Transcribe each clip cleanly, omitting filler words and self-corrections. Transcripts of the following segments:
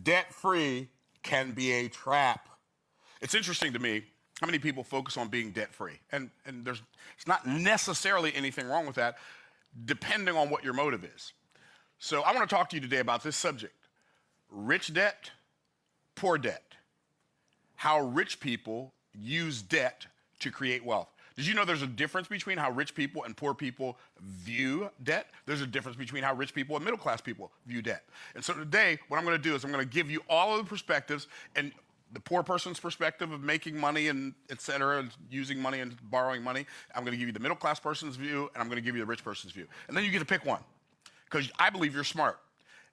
debt-free can be a trap. It's interesting to me how many people focus on being debt-free. And it's not necessarily anything wrong with that, depending on what your motive is. So I want to talk to you today about this subject: rich debt, poor debt. How rich people use debt to create wealth. Did you know there's a difference between how rich people and poor people view debt? There's a difference between how rich people and middle class people view debt. And so today, what I'm going to do is I'm going to give you all of the perspectives, and the poor person's perspective of making money and et cetera, and using money and borrowing money. I'm going to give you the middle class person's view, and I'm going to give you the rich person's view. And then you get to pick one, because I believe you're smart.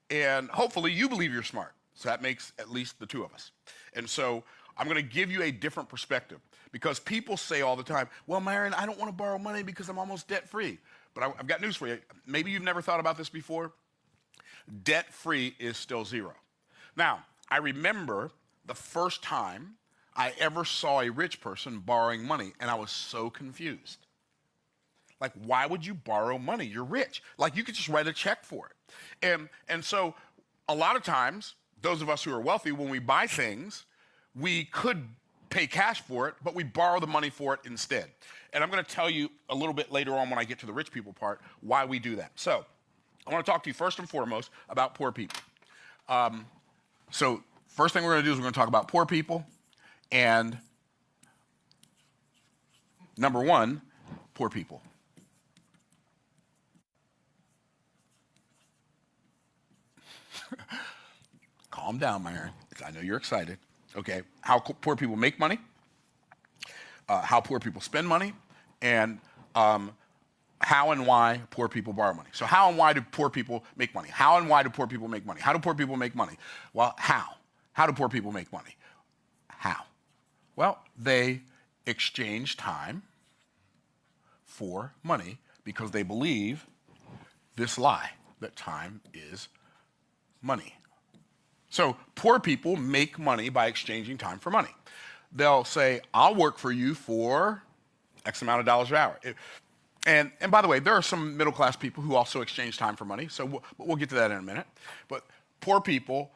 And hopefully you believe you're smart. So that makes at least the two of us. And so I'm going to give you a different perspective, because people say all the time, well, Myron, I don't want to borrow money because I'm almost debt-free. But I've got news for you. Maybe you've never thought about this before. Debt-free is still zero. Now, I remember the first time I ever saw a rich person borrowing money, and I was so confused. Like, why would you borrow money? You're rich. Like, you could just write a check for it. And so a lot of times, those of us who are wealthy, when we buy things, we could pay cash for it, but we borrow the money for it instead. And I'm going to tell you a little bit later on when I get to the rich people part why we do that. So I want to talk to you first and foremost about poor people. So first thing we're going to do is we're going to talk about poor people. And number one, poor people. Calm down, Myron. I know you're excited. Okay, how poor people make money, how poor people spend money, and how and why poor people borrow money. So how and why do poor people make money? How and why do poor people make money? How do poor people make money? Well, how? How do poor people make money? How? Well, they exchange time for money because they believe this lie, that time is money. So poor people make money by exchanging time for money. They'll say, I'll work for you for X amount of dollars an hour. And by the way, there are some middle class people who also exchange time for money, so we'll get to that in a minute. But poor people,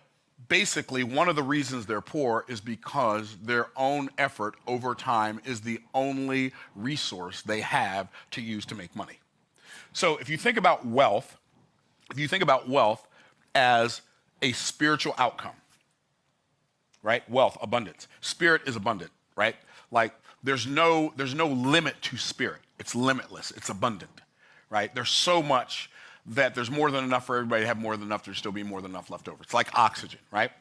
basically one of the reasons they're poor is because their own effort over time is the only resource they have to use to make money. So if you think about wealth, as a spiritual outcome, right? Wealth, abundance. Spirit is abundant, right? Like there's no limit to spirit. It's limitless. It's abundant, right? There's so much that there's more than enough for everybody to have more than enough. There'll still be more than enough left over. It's like oxygen, right?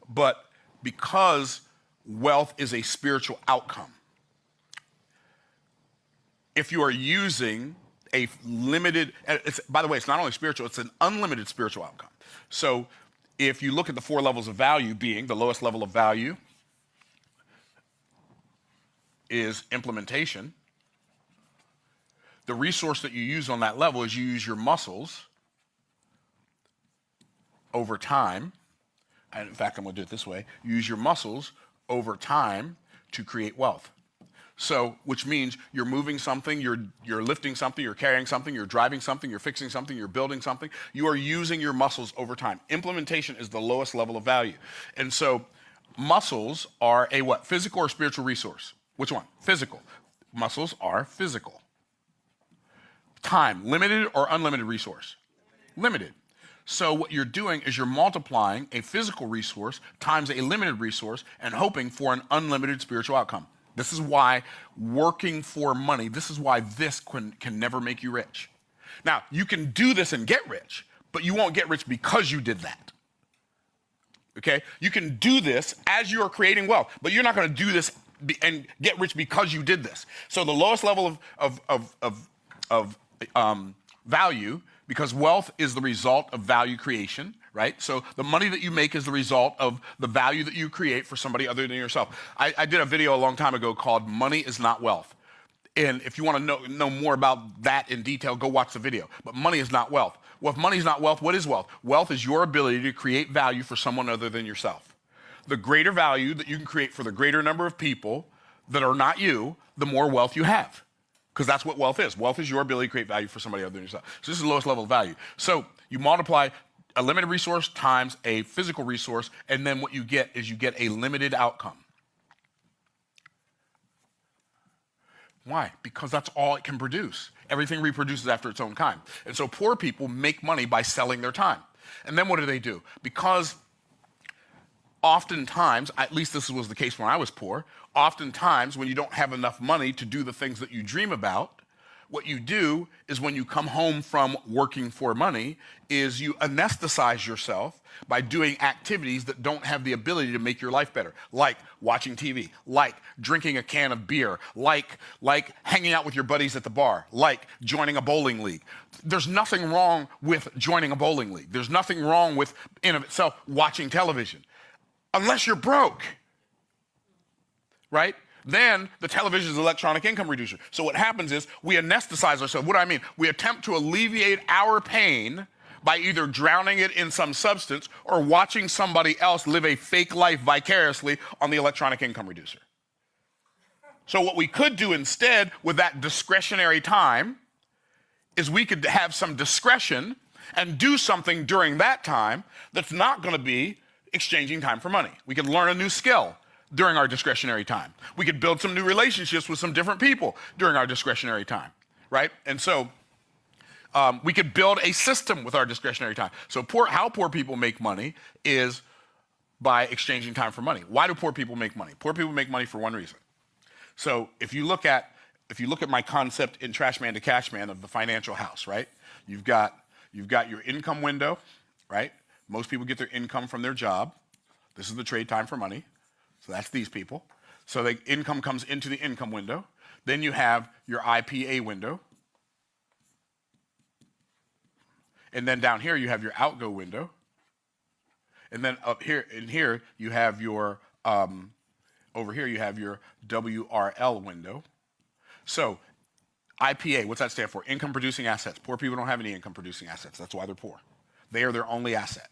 But because wealth is a spiritual outcome, if you are using a limited, by the way, it's not only spiritual, it's an unlimited spiritual outcome. So if you look at the 4 levels of value, being the lowest level of value is implementation, the resource that you use on that level is you use your muscles over time. And in fact, I'm going to do it this way. You use your muscles over time to create wealth. So, which means you're moving something, you're lifting something, you're carrying something, you're driving something, you're fixing something, you're building something. You are using your muscles over time. Implementation is the lowest level of value. And so muscles are a what? Physical or spiritual resource? Which one? Physical. Muscles are physical. Time, limited or unlimited resource? Limited. So what you're doing is you're multiplying a physical resource times a limited resource and hoping for an unlimited spiritual outcome. This is why working for money, this is why this can never make you rich. Now, you can do this and get rich, but you won't get rich because you did that. Okay? You can do this as you are creating wealth, but you're not going to do this and get rich because you did this. So the lowest level of value, because wealth is the result of value creation, right? So the money that you make is the result of the value that you create for somebody other than yourself. I did a video a long time ago called Money is Not Wealth. And if you want to know more about that in detail, go watch the video. But money is not wealth. Well, if money is not wealth, what is wealth? Wealth is your ability to create value for someone other than yourself. The greater value that you can create for the greater number of people that are not you, the more wealth you have. Because that's what wealth is. Wealth is your ability to create value for somebody other than yourself. So this is the lowest level of value. So you multiply A limited resource times a physical resource, and then what you get is you get a limited outcome. Why? Because that's all it can produce. Everything reproduces after its own kind. And so poor people make money by selling their time. And then what do? Because oftentimes, at least this was the case when I was poor, oftentimes when you don't have enough money to do the things that you dream about, what you do is when you come home from working for money is you anesthetize yourself by doing activities that don't have the ability to make your life better, like watching TV, like drinking a can of beer, like hanging out with your buddies at the bar, like joining a bowling league. There's nothing wrong with joining a bowling league. There's nothing wrong with, in of itself, watching television, unless you're broke, right? Then the television is an electronic income reducer. So what happens is we anesthetize ourselves. What do I mean? We attempt to alleviate our pain by either drowning it in some substance or watching somebody else live a fake life vicariously on the electronic income reducer. So what we could do instead with that discretionary time is we could have some discretion and do something during that time that's not going to be exchanging time for money. We could learn a new skill during our discretionary time. We could build some new relationships with some different people during our discretionary time, right? And so we could build a system with our discretionary time. So how poor people make money is by exchanging time for money. Why do poor people make money? Poor people make money for one reason. So if you look at my concept in Trash Man to Cash Man of the financial house, right? You've got your income window, right? Most people get their income from their job. This is the trade time for money. So that's these people. So the income comes into the income window. Then you have your IPA window. And then down here you have your outgo window. And then up here, in here, you have your, over here you have your WRL window. So IPA, what's that stand for? Income producing assets. Poor people don't have any income producing assets. That's why they're poor. They are their only asset.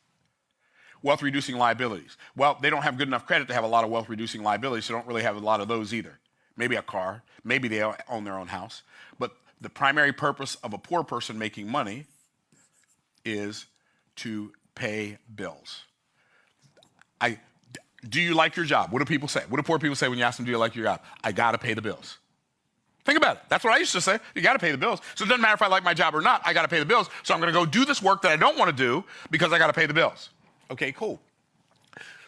Wealth reducing liabilities. Well, they don't have good enough credit to have a lot of wealth reducing liabilities, so they don't really have a lot of those either. Maybe a car, maybe they own their own house. But the primary purpose of a poor person making money is to pay bills. Do you like your job? What do people say? What do poor people say when you ask them, do you like your job? I gotta pay the bills. Think about it. That's what I used to say. You gotta pay the bills. So it doesn't matter if I like my job or not, I gotta pay the bills. So I'm gonna go do this work that I don't wanna do because I gotta pay the bills. Okay, cool.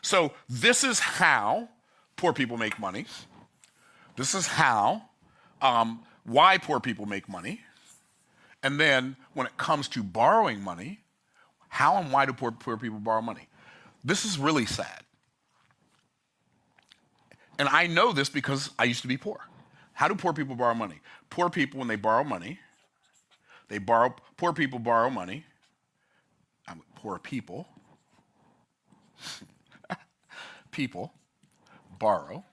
So this is how poor people make money. This is how, why poor people make money. And then when it comes to borrowing money, how and why do poor people borrow money? This is really sad. And I know this because I used to be poor. How do poor people borrow money? Poor people, when they borrow money, poor people borrow money. Poor people. People borrow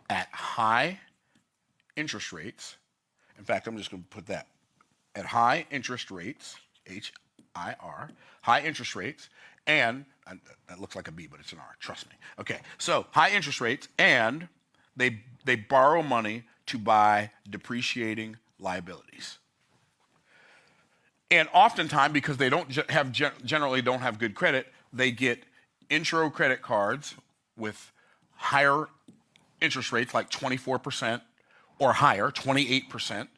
at high interest rates. In fact, I'm just going to put that at high interest rates, H-I-R, high interest rates, and that looks like a B, but it's an R, trust me. Okay, so high interest rates, and they borrow money to buy depreciating liabilities. And oftentimes, because they generally don't have good credit, they get intro credit cards with higher interest rates, like 24% or higher, 28%.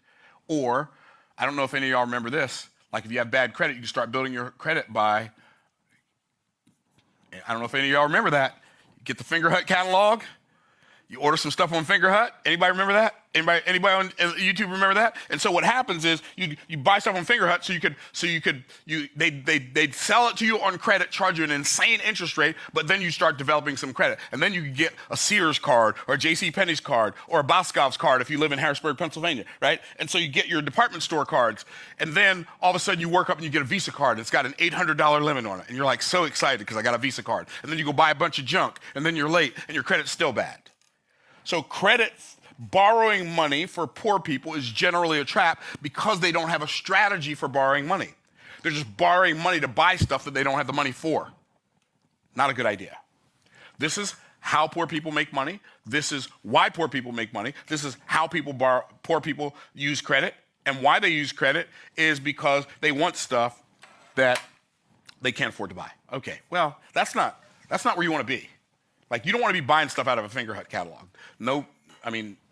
Or, I don't know if any of y'all remember this, like if you have bad credit, you can start building your credit by, I don't know if any of y'all remember that, you get the Fingerhut catalog, you order some stuff on Fingerhut. Anybody remember that? Anybody on YouTube remember that? And so what happens is you buy stuff on Fingerhut they'd sell it to you on credit, charge you an insane interest rate, but then you start developing some credit. And then you can get a Sears card or a JCPenney's card or a Boscov's card if you live in Harrisburg, Pennsylvania, right? And so you get your department store cards. And then all of a sudden you work up and you get a Visa card. It's got an $800 limit on it. And you're like so excited because I got a Visa card. And then you go buy a bunch of junk and then you're late and your credit's still bad. So borrowing money for poor people is generally a trap because they don't have a strategy for borrowing money. They're just borrowing money to buy stuff that they don't have the money for. Not a good idea. This is how poor people make money. This is why poor people make money. This is how poor people use credit. And why they use credit is because they want stuff that they can't afford to buy. Okay, well, that's not where you want to be. Like, you don't want to be buying stuff out of a Fingerhut catalog. No,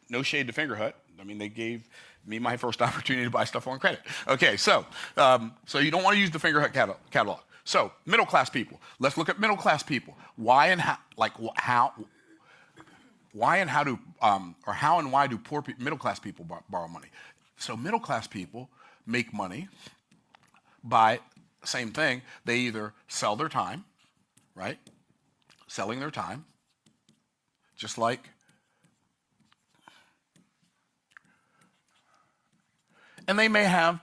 no shade to Fingerhut. I mean, they gave me my first opportunity to buy stuff on credit. Okay, so you don't want to use the Fingerhut catalog. So, middle class people. Let's look at middle class people. Why and how do middle class people borrow money? So middle class people make money by same thing. They either sell their time, right? Selling their time, just like, and they may have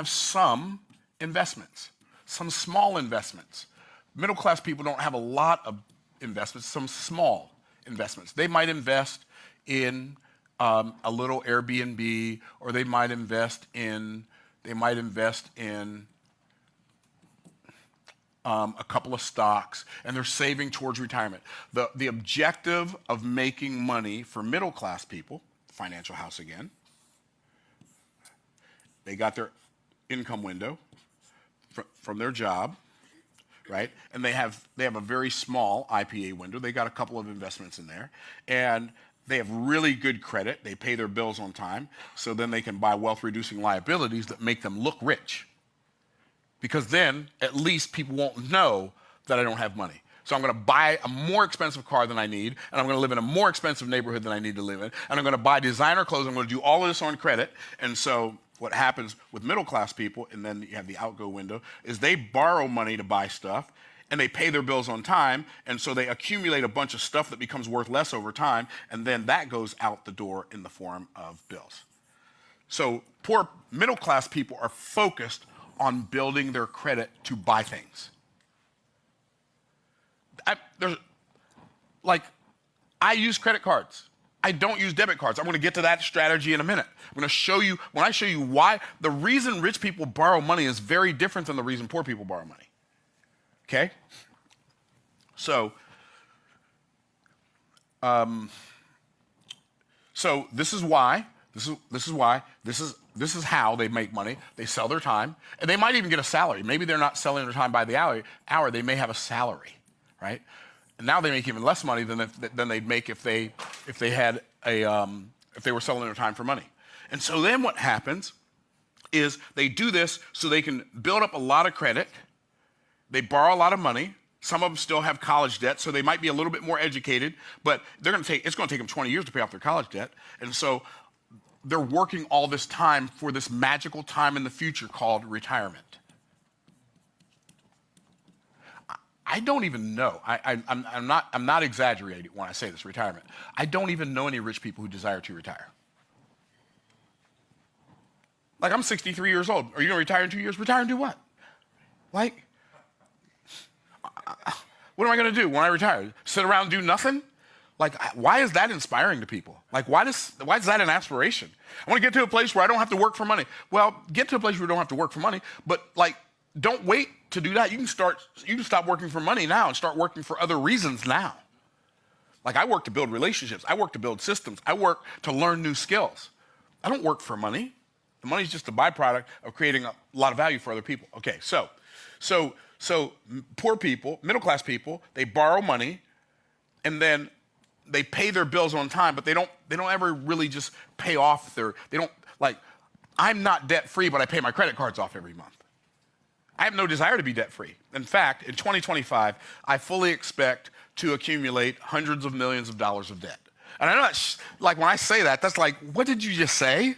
some investments, some small investments. Middle class people don't have a lot of investments, some small investments. They might invest in a little Airbnb, or they might invest in a couple of stocks, and they're saving towards retirement. The objective of making money for middle class people, financial house again, they got their income window from their job, right? And they have a very small IPA window. They got a couple of investments in there, and they have really good credit. They pay their bills on time, so then they can buy wealth-reducing liabilities that make them look rich. Because then, at least people won't know that I don't have money. So I'm going to buy a more expensive car than I need, and I'm going to live in a more expensive neighborhood than I need to live in, and I'm going to buy designer clothes. I'm going to do all of this on credit. And so what happens with middle-class people, and then you have the outgo window, is they borrow money to buy stuff, and they pay their bills on time, and so they accumulate a bunch of stuff that becomes worth less over time, and then that goes out the door in the form of bills. So poor middle-class people are focused on building their credit to buy things. I use credit cards. I don't use debit cards. I'm going to get to that strategy in a minute. I'm going to show you, when I show you why, the reason rich people borrow money is very different than the reason poor people borrow money. Okay? So this is why. This is how they make money. They sell their time, and they might even get a salary. Maybe they're not selling their time by the hour. They may have a salary, right? And now they make even less money than they'd make if they were selling their time for money. And so then what happens is they do this so they can build up a lot of credit. They borrow a lot of money. Some of them still have college debt, so they might be a little bit more educated, but it's going to take them 20 years to pay off their college debt. And so they're working all this time for this magical time in the future called retirement. I don't even know. I'm not exaggerating when I say this, retirement. I don't even know any rich people who desire to retire. Like, I'm 63 years old. Are you going to retire in 2 years? Retire and do what? Like, what am I going to do when I retire? Sit around and do nothing? Like, why is that inspiring to people? Like, why is that an aspiration? I want to get to a place where I don't have to work for money. Well, get to a place where you don't have to work for money, but like, don't wait to do that. You can stop working for money now and start working for other reasons now. Like, I work to build relationships. I work to build systems. I work to learn new skills. I don't work for money. The money is just a byproduct of creating a lot of value for other people. Okay, so poor people, middle-class people, they borrow money, and then they pay their bills on time, but they don't ever really just pay off I'm not debt-free, but I pay my credit cards off every month. I have no desire to be debt-free. In fact, in 2025, I fully expect to accumulate hundreds of millions of dollars of debt. And I know that's, like, when I say that, that's like, what did you just say?